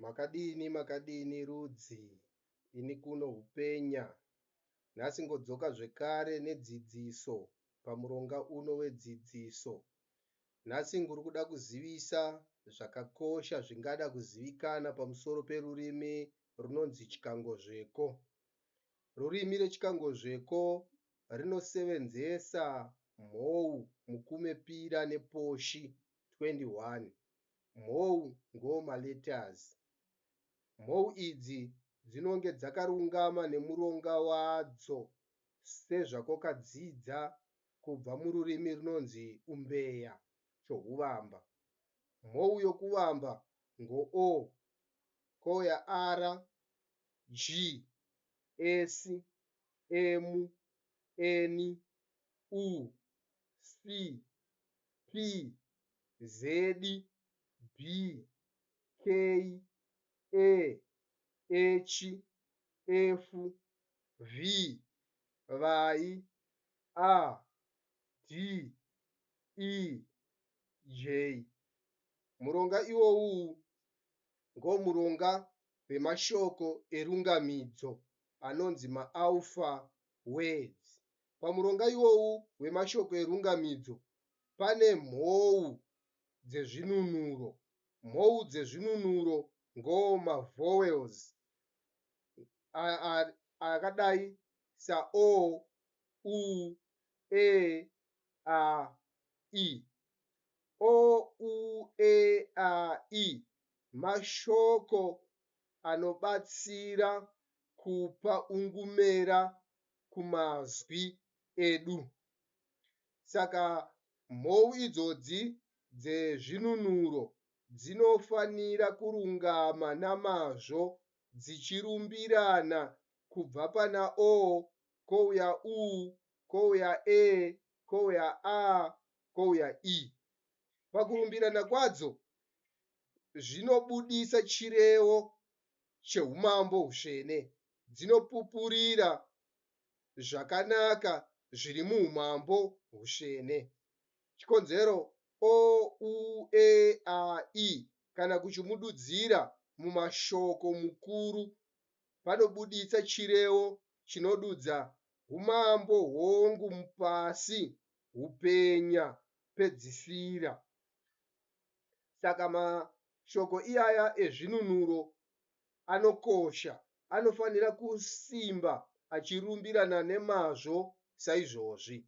Makadini rudzi, ini kuno hupenya. Nhasi ngodzoka zvekare nedzidziso pamuronga uno wedzidziso. Nhasi nguri kuda kuzivisa zvakakosha zvingada kuzivikana pamusoro perurimi runonzi chikangozveko. Rurimi rechikangozveko rinosevenzesa mhou, mukumepira neposhi 21. Mhou ngomaletters. Mhou idzi dzinonge dzakarungama nemuronga wadzo sezvakwakadzidza kubva mururimi runonzi umbeya chohuvamba. Mhou yokuvamba ngo O, kouya R, G, S, M, N, U, C, P, Z, B, K, A, H, F, V, Y, A, D, E, J. Muronga iwowu ngomuronga wemashoko erungamidzo anonzi maalpha words. Pamuronga iwowu wemashoko erungamidzo pane mhou dzezvinunuro. Mhou dzezvinunuro ngomavowels akadai saO, U, E, A, I. O, U, E, A, I mashoko anobatsira kupa ungumera kumazwi edu. Saka mhou idzodzi dzezvinunuro dzinofanira kurungama namazvo dzichirumbirana kubva pana O, kouya U, kouya E, kouya A, kouya I. Pakurumbirana kwadzo zvinobudisa chirevo cheumambo husvene. Dzinopupurira zvakanaka zviri muumambo husvene. Chikonzero O, U, E, A, I kana kuchimududzira mumashoko mukuru panobudisa chirevo chinodudza umambo hongu mupasi hupenya pedzisira. Saka mashoko iyaya ezvinunuro anokosha, anofanira kusimba achirumbirana nemazvo saizvozvi.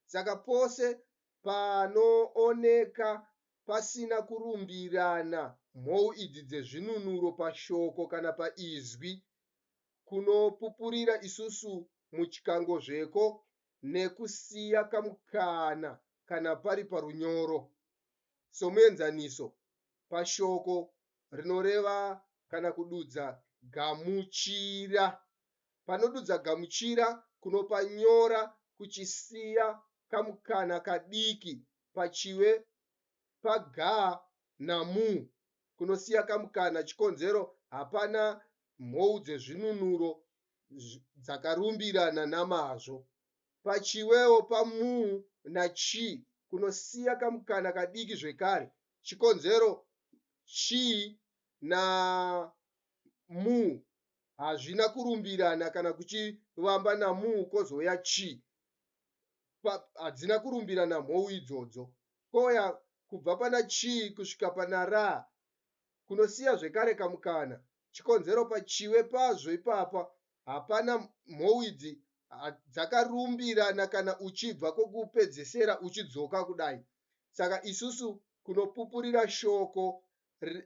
Saka pose panooneka pasina kurumbirana mhou idzi dzezvinunuro pashoko kana paizwi, kunopupurira isusu muchikangozveko nekusiya kamukana kana pari parunyoro. Somuenzaniso, pashoko rinoreva kana kududza gamuchira. Panodudza gamuchira kunopa nyora kuchisiya kamukana kadiki pachiwe paga namu kunosiya kamukana. Chikonzero hapana mhou dzezvinunuro dzakarumbirana namazvo. Pachiwewo pamu nachi kunosiya kamukana kadiki zvekare. Chikonzero chi na mu hazvina kurumbirana kana kuchivamba namu kozouya chi. Hadzina kurumbirana mhou idzodzo. Kouya kubva pana chi kusvika pana ra kunosiya zvekare kamukana. Chikonzero pachiwe pazvo ipapa hapana mhou idzi dzakarumbirana kana uchibva kwokupedzesera uchidzoka kudai. Saka isusu kunopupurira shoko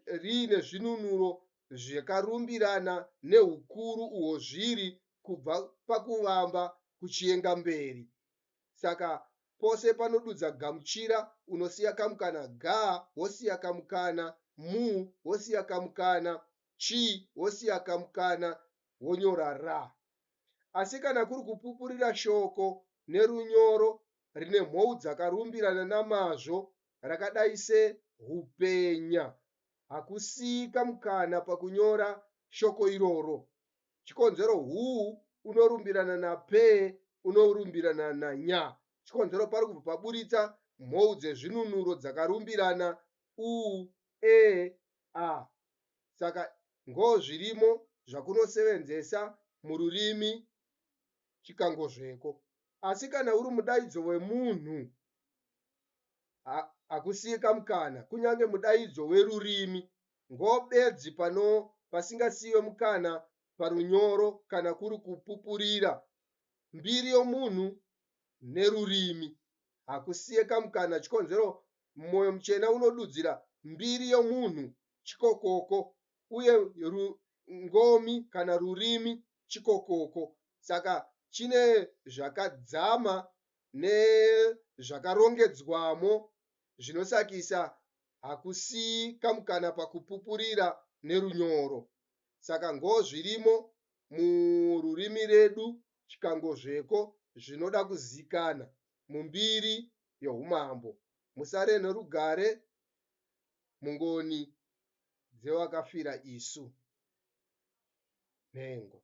riine zvinunuro zvakarumbirana nehukuru uhwo zviri kubva pakuvamba kuchienga mberi. Saka pose panodudza gamuchira unosiya kamukana ga wosiya kamukana, mu wosiya kamukana, chi wosiya kamukana wonyora ra. Asi kana kuri kupupurira shoko nerunyoro rine mhou dzakarumbirana namazvo rakadai sehupenya, hakusiyi kamukana pakunyora shoko iroro. Chikonzero hu unorumbirana nape unorumbirana nanya. Chikonzero pari kubva paburitsa mhou dzezvinunuro dzakarumbirana U, E, A. Saka ngo zvirimo zvakunosevenzesa mururimi chikangozveko. Asi kana uri mudaidzo wemunhu hakusiye kamukana, kunyange mudaidzo werurimi, ngobedzi pasingasiwe mukana parunyoro kana kuri kupupurira. Mbiri yomunhu nerurimi hakusiye kamukana, chikonzero mwoyo muchena unodudzira mbiri yomunhu chikokoko, uye ngomi kana rurimi chikokoko. Saka chine zvakadzama nezvakarongedzwamo zvinosakisa hakusiyi kamukana pakupupurira nerunyoro. Saka ngozvirimo mururimi redu chikangozveko zvinoda kuzikana mumbiri youmambo. Musare nerugare mungoni dzewakafira isu. Nhengo.